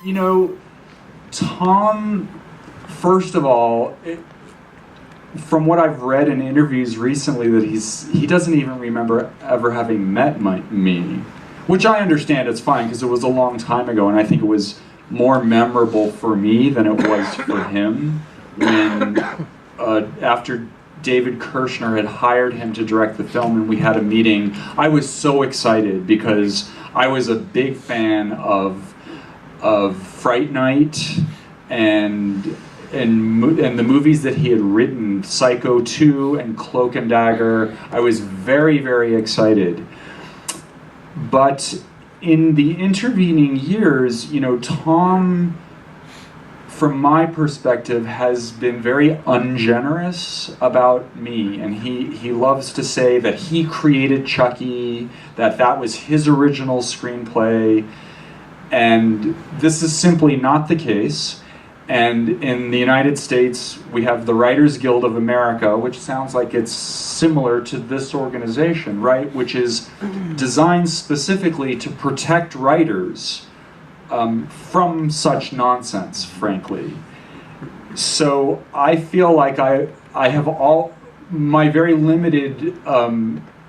You know, Tom, first of all, from what I've read in interviews recently, that he doesn't even remember ever having met me, which I understand. It's fine because it was a long time ago, and I think it was more memorable for me than it was for him when after David Kirshner had hired him to direct the film and we had a meeting. I was so excited because I was a big fan of Fright Night and the movies that he had written, Psycho 2 and Cloak and Dagger. I was very, very excited. But in the intervening years, you know, Tom, from my perspective, has been very ungenerous about me, and he loves to say that he created Chucky, that was his original screenplay, and this is simply not the case. And in the United States, we have the Writers Guild of America, which sounds like it's similar to this organization, right? Which is designed specifically to protect writers from such nonsense, frankly. So I feel like I have my very limited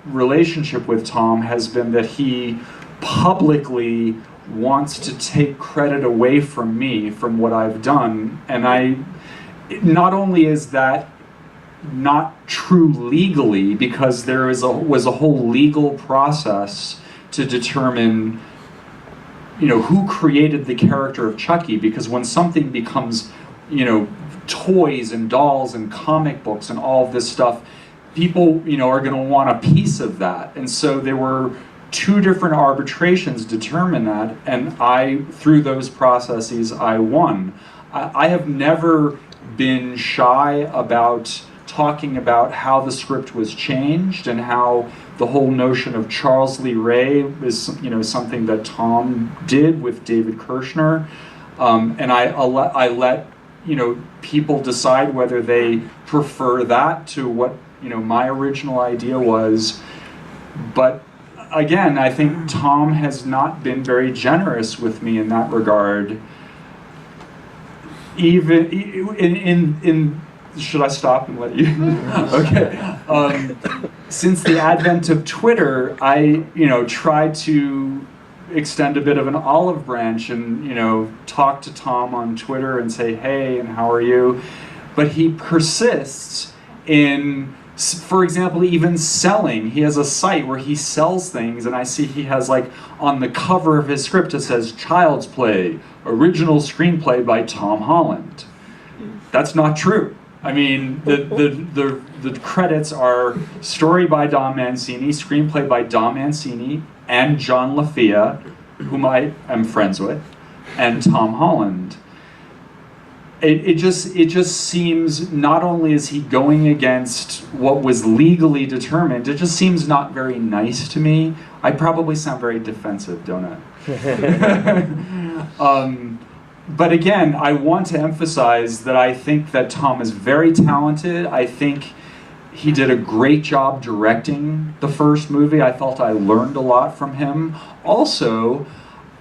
relationship with Tom has been that he publicly wants to take credit away from me, from what I've done. And not only is that not true legally, because there was a whole legal process to determine, you know, who created the character of Chucky, because when something becomes, you know, toys and dolls and comic books and all of this stuff, people, you know, are going to want a piece of that. And so there were 2 different arbitrations determine that, and through those processes, I won. I have never been shy about talking about how the script was changed and how the whole notion of Charles Lee Ray is, you know, something that Tom did with David Kirshner, and I let you know, people decide whether they prefer that to what, you know, my original idea was. But again, I think Tom has not been very generous with me in that regard. Even in should I stop and let you? Okay. Since the advent of Twitter, I, you know, tried to extend a bit of an olive branch and, you know, talk to Tom on Twitter and say, hey, and how are you? But he persists in, for example, even selling. He has a site where he sells things, and I see he has, like, on the cover of his script it says Child's Play, original screenplay by Tom Holland. That's not true. I mean, the credits are story by Don Mancini, screenplay by Don Mancini and John LaFia, whom I am friends with, and Tom Holland. It just seems, not only is he going against what was legally determined, it just seems not very nice to me. I probably sound very defensive, don't I? But again, I want to emphasize that I think that Tom is very talented. I think he did a great job directing the first movie. I felt I learned a lot from him. Also,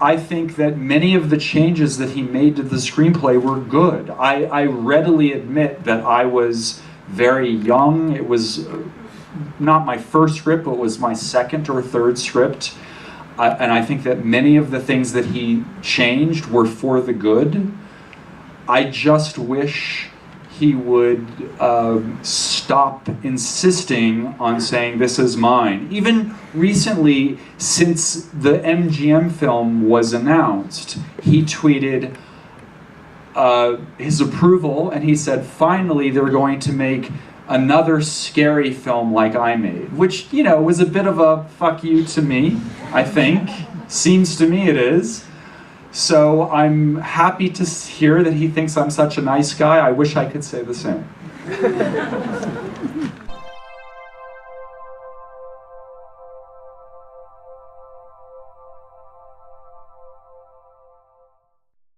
I think that many of the changes that he made to the screenplay were good. I readily admit that I was very young. It was not my first script, but it was my second or third script. And I think that many of the things that he changed were for the good. I just wish he would stop insisting on saying, this is mine. Even recently, since the MGM film was announced, he tweeted his approval, and he said, finally, they're going to make another scary film like I made, which, you know, was a bit of a fuck you to me, I think. Seems to me it is. So I'm happy to hear that he thinks I'm such a nice guy. I wish I could say the same.